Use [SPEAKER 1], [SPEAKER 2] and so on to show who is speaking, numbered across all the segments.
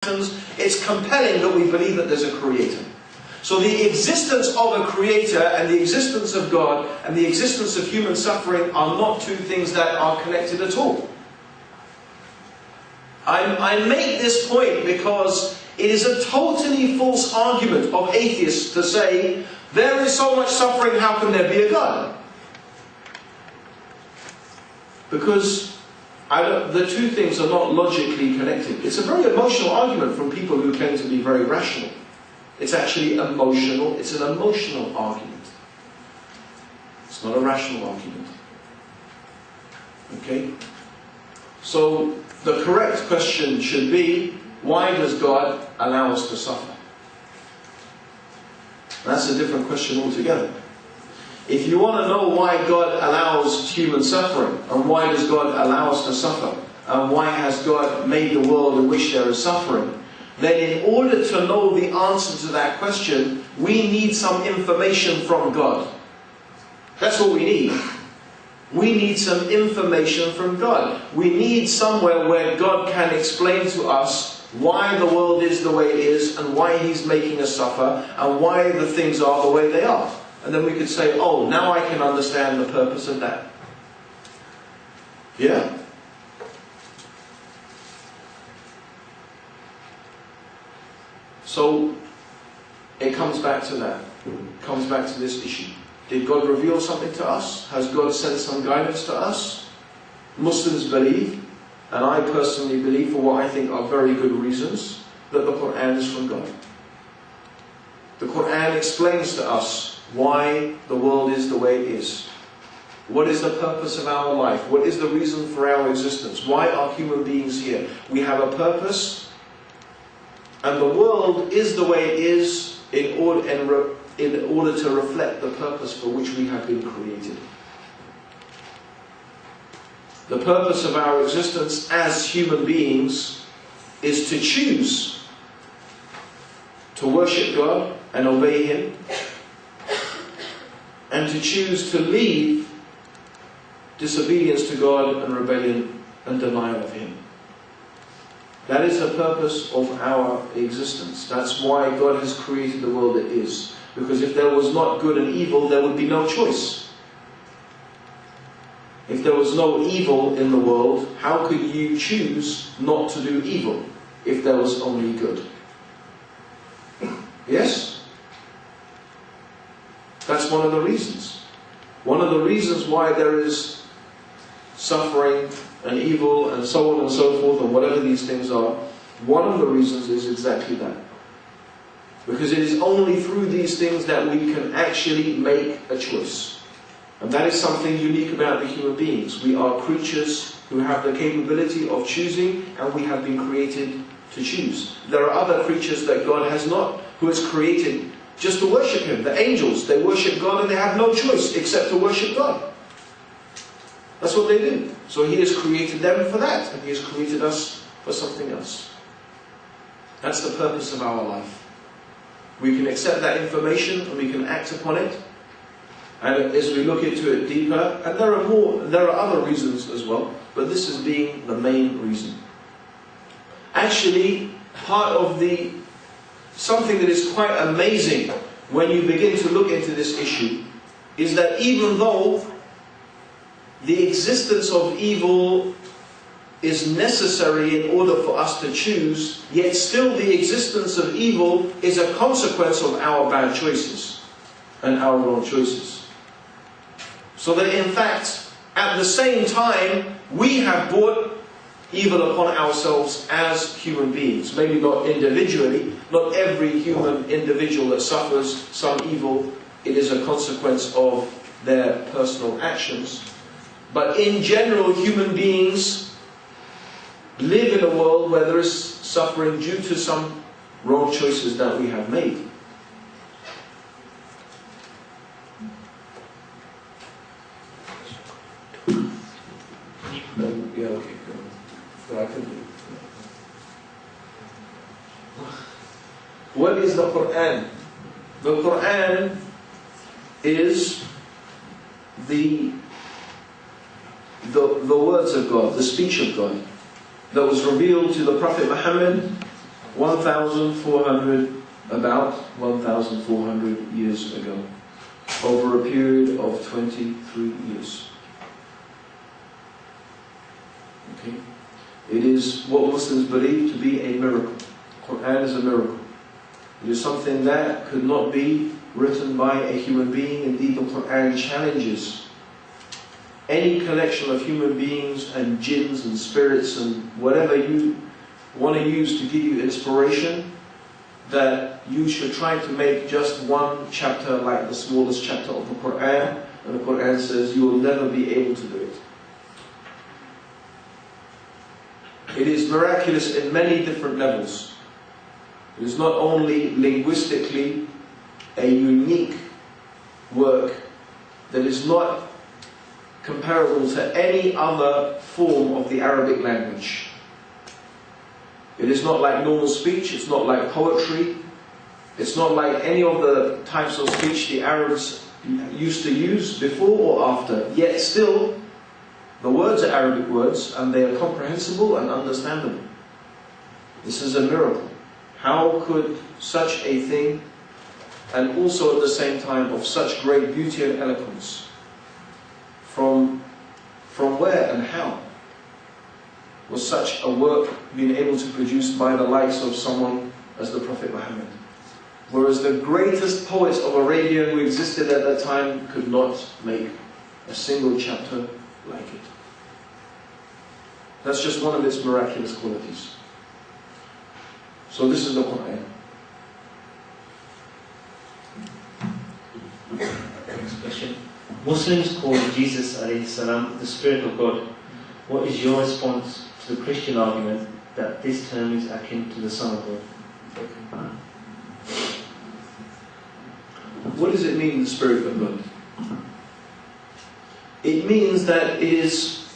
[SPEAKER 1] it's compelling that we believe that there's a creator. So the existence of a creator and the existence of God and the existence of human suffering are not two things that are connected at all. I make this point because it is a totally false argument of atheists to say, there is so much suffering, how can there be a God? Because the two things are not logically connected. It's a very emotional argument from people who claim to be very rational. It's actually emotional. It's an emotional argument. It's not a rational argument. Okay? So the correct question should be, why does God allow us to suffer? That's a different question altogether. If you want to know why God allows human suffering, and why does God allow us to suffer, and why has God made the world in which there is suffering, then in order to know the answer to that question, we need some information from God. That's what we need. We need some information from God. We need somewhere where God can explain to us why the world is the way it is, and why He's making us suffer, and why the things are the way they are. And then we could say, oh, now I can understand the purpose of that. Yeah? So, it comes back to that. It comes back to this issue. Did God reveal something to us? Has God sent some guidance to us? Muslims believe, and I personally believe, for what I think are very good reasons, that the Quran is from God. The Quran explains to us why the world is the way it is. What is the purpose of our life? What is the reason for our existence? Why are human beings here? We have a purpose, and the world is the way it is in order to reflect the purpose for which we have been created. The purpose of our existence as human beings is to choose to worship God and obey Him, and to choose to leave disobedience to God and rebellion and denial of Him. That is the purpose of our existence. That's why God has created the world it is. Because if there was not good and evil, there would be no choice. If there was no evil in the world, how could you choose not to do evil if there was only good? Yes? That's one of the reasons. One of the reasons why there is suffering and evil and so on and so forth, and whatever these things are, one of the reasons is exactly that. Because it is only through these things that we can actually make a choice. And that is something unique about the human beings. We are creatures who have the capability of choosing, and we have been created to choose. There are other creatures that God has not, who has created just to worship Him. The angels, they worship God and they have no choice except to worship God. That's what they do. So He has created them for that, and He has created us for something else. That's the purpose of our life. We can accept that information and we can act upon it. And as we look into it deeper, and there are other reasons as well, but this is being the main reason. Actually, part of something that is quite amazing when you begin to look into this issue is that even though the existence of evil is necessary in order for us to choose, yet still the existence of evil is a consequence of our bad choices and our wrong choices. So that in fact, at the same time, we have brought evil upon ourselves as human beings. Maybe not individually. Not every human individual that suffers some evil, it is a consequence of their personal actions. But in general, human beings live in a world where there is suffering due to some wrong choices that we have made. Yeah, okay, good. I can do. What is the Quran? The Quran is the words of God, the speech of God, that was revealed to the Prophet Muhammad about 1,400 years ago, over a period of 23 years. Okay? It is what Muslims believe to be a miracle. The Quran is a miracle. It is something that could not be written by a human being. Indeed, the Quran challenges any collection of human beings and jinns and spirits and whatever you want to use to give you inspiration, that you should try to make just one chapter like the smallest chapter of the Quran, and the Quran says you will never be able to do it. It is miraculous in many different levels. It is not only linguistically a unique work that is not comparable to any other form of the Arabic language. It is not like normal speech, it's not like poetry, it's not like any of the types of speech the Arabs used to use before or after. Yet still, the words are Arabic words and they are comprehensible and understandable. This is a miracle. How could such a thing, and also at the same time of such great beauty and eloquence, from where and how was such a work being able to be produced by the likes of someone as the Prophet Muhammad? Whereas the greatest poets of Arabia who existed at that time could not make a single chapter like it. That's just one of its miraculous qualities. So this is the Quran.
[SPEAKER 2] Next question. Muslims call Jesus alayhi salam the Spirit of God. What is your response to the Christian argument that this term is akin to the Son of God?
[SPEAKER 1] What does it mean, the Spirit of God? It means that it is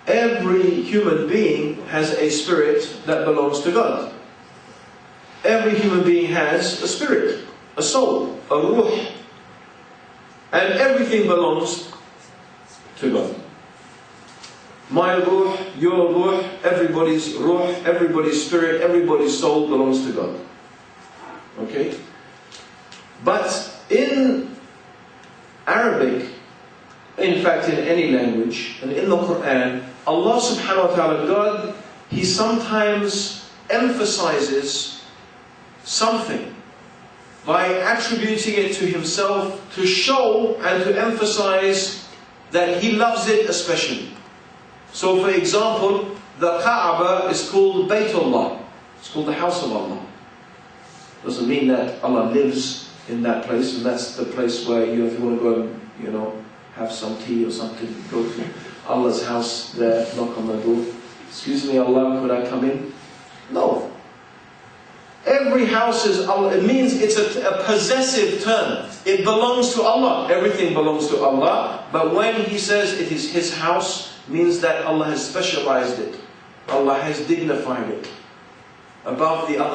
[SPEAKER 1] every human being has a spirit that belongs to God. Every human being has a spirit, a soul, a ruh. And everything belongs to God. My ruh, your ruh, everybody's ruh, everybody's spirit, everybody's soul belongs to God. Okay? But in Arabic, in fact in any language, and in the Quran, Allah subhanahu wa ta'ala, God, He sometimes emphasizes something by attributing it to Himself to show and to emphasize that He loves it especially. So for example, the Kaaba is called Baytullah. It's called the house of Allah. Doesn't mean that Allah lives in that place and that's the place where if you want to go and, have some tea or something, go to Allah's house there, knock on the door. Excuse me, Allah, could I come in? No. Every house is Allah. It means it's a possessive term. It belongs to Allah. Everything belongs to Allah. But when He says it is His house, means that Allah has specialized it. Allah has dignified it above the other